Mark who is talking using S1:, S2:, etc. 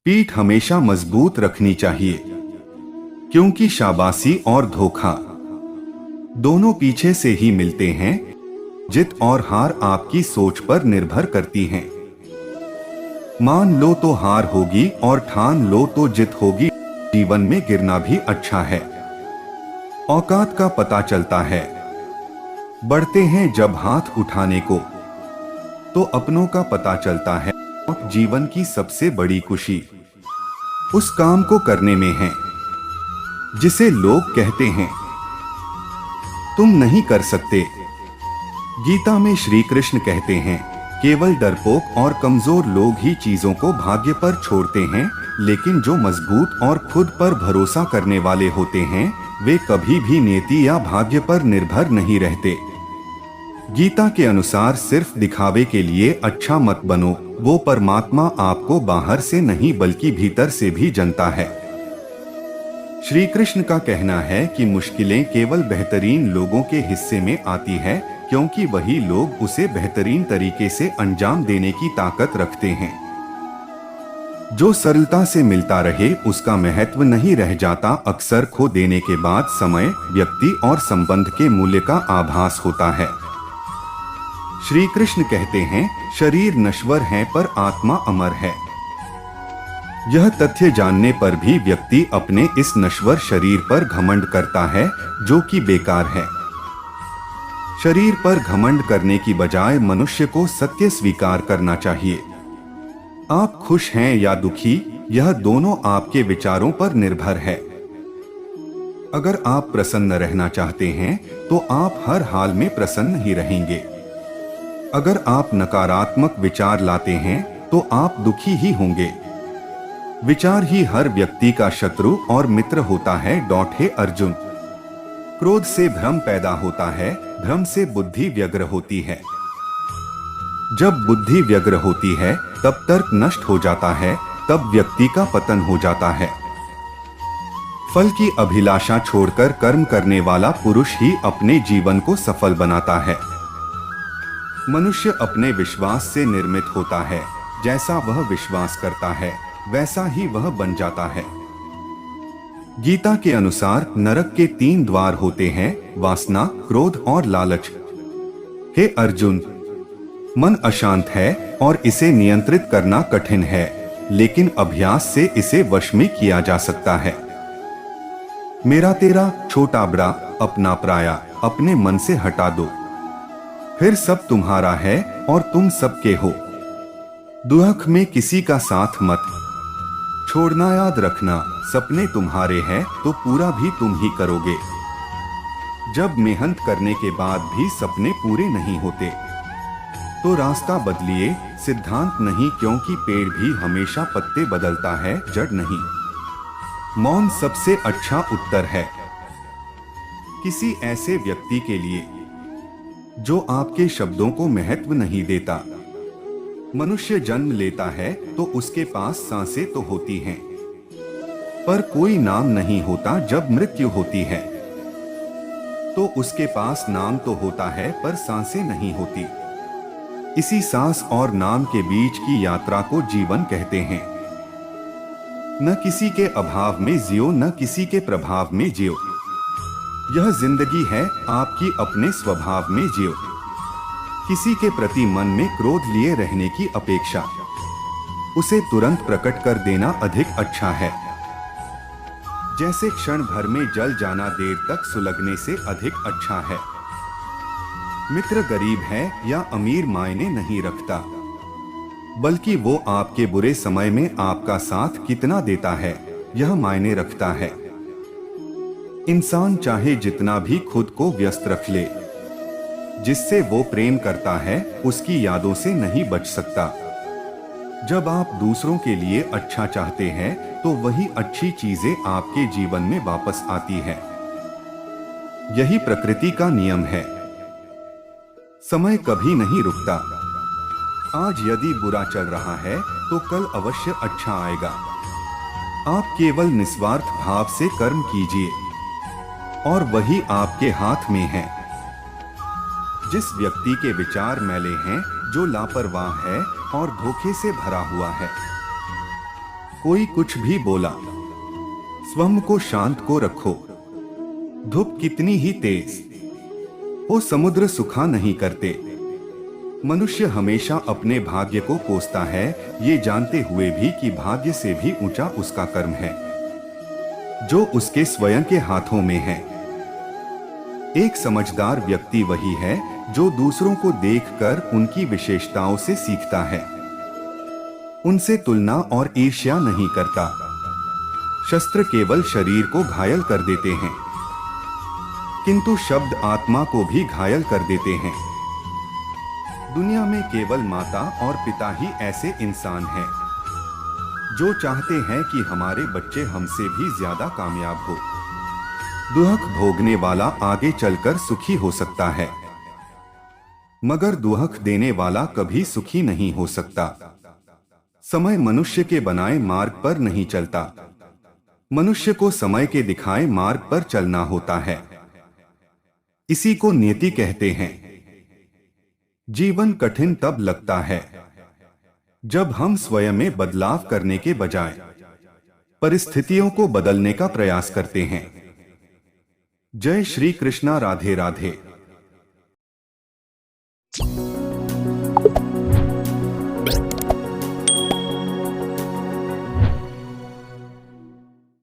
S1: पीठ हमेशा मजबूत रखनी चाहिए, क्योंकि शाबाशी और धोखा दोनों पीछे से ही मिलते हैं। जीत और हार आपकी सोच पर निर्भर करती हैं। मान लो तो हार होगी और ठान लो तो जीत होगी। जीवन में गिरना भी अच्छा है। औकात का पता चलता है। बढ़ते हैं जब हाथ उठाने को, तो अपनों का पता चलता है। जीवन की सबसे बड़ी खुशी उस काम को करने में है जिसे लोग कहते हैं तुम नहीं कर सकते। गीता में श्री कृष्ण कहते हैं, केवल डरपोक और कमजोर लोग ही चीजों को भाग्य पर छोड़ते हैं, लेकिन जो मजबूत और खुद पर भरोसा करने वाले होते हैं वे कभी भी नियति या भाग्य पर निर्भर नहीं रहते। गीता के अनुसार सिर्फ दिखावे के लिए अच्छा मत बनो। वो परमात्मा आपको बाहर से नहीं बल्कि भीतर से भी जानता है। श्री कृष्ण का कहना है कि मुश्किलें केवल बेहतरीन लोगों के हिस्से में आती है, क्योंकि वही लोग उसे बेहतरीन तरीके से अंजाम देने की ताकत रखते हैं। जो सरलता से मिलता रहे उसका महत्व नहीं रह जाता। अक्सर खो देने के बाद समय, व्यक्ति और संबंध के मूल्य का आभास होता है। श्री कृष्ण कहते हैं, शरीर नश्वर है पर आत्मा अमर है। यह तथ्य जानने पर भी व्यक्ति अपने इस नश्वर शरीर पर घमंड करता है, जो कि बेकार है। शरीर पर घमंड करने की बजाय मनुष्य को सत्य स्वीकार करना चाहिए। आप खुश हैं या दुखी, यह दोनों आपके विचारों पर निर्भर है। अगर आप प्रसन्न रहना चाहते हैं तो आप हर हाल में प्रसन्न ही रहेंगे। अगर आप नकारात्मक विचार लाते हैं तो आप दुखी ही होंगे। विचार ही हर व्यक्ति का शत्रु और मित्र होता है। हे अर्जुन, क्रोध से भ्रम पैदा होता है, भ्रम से बुद्धि व्यग्र होती है। जब बुद्धि व्यग्र होती है तब तर्क नष्ट हो जाता है, तब व्यक्ति का पतन हो जाता है। फल की अभिलाषा छोड़कर कर्म करने वाला पुरुष ही अपने जीवन को सफल बनाता है। मनुष्य अपने विश्वास से निर्मित होता है। जैसा वह विश्वास करता है वैसा ही वह बन जाता है। गीता के अनुसार नरक के 3 द्वार होते हैं, वासना, क्रोध और लालच। हे अर्जुन, मन अशांत है और इसे नियंत्रित करना कठिन है, लेकिन अभ्यास से इसे वश में किया जा सकता है। मेरा तेरा, छोटा बड़ा, अपना पराया अपने मन से हटा दो, फिर सब तुम्हारा है और तुम सबके हो। दुख में किसी का साथ मत छोड़ना, याद रखना सपने तुम्हारे हैं तो पूरा भी तुम ही करोगे। जब मेहनत करने के बाद भी सपने पूरे नहीं होते तो रास्ता बदलिए, सिद्धांत नहीं, क्योंकि पेड़ भी हमेशा पत्ते बदलता है, जड़ नहीं। मौन सबसे अच्छा उत्तर है। किसी ऐसे व्यक्ति के लिए जो आपके शब्दों को महत्व नहीं देता। मनुष्य जन्म लेता है तो उसके पास सांसें तो होती हैं, पर कोई नाम नहीं होता। जब मृत्यु होती है तो उसके पास नाम तो होता है पर सांसें नहीं होती। इसी सांस और नाम के बीच की यात्रा को जीवन कहते हैं। न किसी के अभाव में जियो, न किसी के प्रभाव में जियो। यह जिंदगी है आपकी, अपने स्वभाव में जियो। किसी के प्रति मन में क्रोध लिए रहने की अपेक्षा उसे तुरंत प्रकट कर देना अधिक अच्छा है। जैसे क्षण भर में जल जाना देर तक सुलगने से अधिक अच्छा है। मित्र गरीब है या अमीर मायने नहीं रखता, बल्कि वो आपके बुरे समय में आपका साथ कितना देता है यह मायने रखता है। इंसान चाहे जितना भी खुद को व्यस्त रख ले, जिससे वो प्रेम करता है उसकी यादों से नहीं बच सकता। जब आप दूसरों के लिए अच्छा चाहते हैं तो वही अच्छी चीजें आपके जीवन में वापस आती है। यही प्रकृति का नियम है। समय कभी नहीं रुकता। आज यदि बुरा चल रहा है तो कल अवश्य अच्छा आएगा। आप केवल निस्वार्थ भाव से कर्म कीजिए और वही आपके हाथ में है। जिस व्यक्ति के विचार मैले हैं, जो लापरवाह है और धोखे से भरा हुआ है, कोई कुछ भी बोला, स्वयं को शांत को रखो। धूप कितनी ही तेज हो, समुद्र सुखा नहीं करते। मनुष्य हमेशा अपने भाग्य को कोसता है, ये जानते हुए भी कि भाग्य से भी ऊंचा उसका कर्म है, जो उसके स्वयं के हाथों में है। एक समझदार व्यक्ति वही है जो दूसरों को देखकर उनकी विशेषताओं से सीखता है, उनसे तुलना और ईर्ष्या नहीं करता। शस्त्र केवल शरीर को घायल कर देते हैं, किंतु शब्द आत्मा को भी घायल कर देते हैं। दुनिया में केवल माता और पिता ही ऐसे इंसान हैं जो चाहते हैं कि हमारे बच्चे हमसे भी ज्यादा कामयाब हो। दुख भोगने वाला आगे चलकर सुखी हो सकता है, मगर दुख देने वाला कभी सुखी नहीं हो सकता। समय मनुष्य के बनाए मार्ग पर नहीं चलता, मनुष्य को समय के दिखाए मार्ग पर चलना होता है। इसी को नियति कहते हैं। जीवन कठिन तब लगता है जब हम स्वयं में बदलाव करने के बजाय परिस्थितियों को बदलने का प्रयास करते हैं। जय श्री कृष्णा। राधे राधे।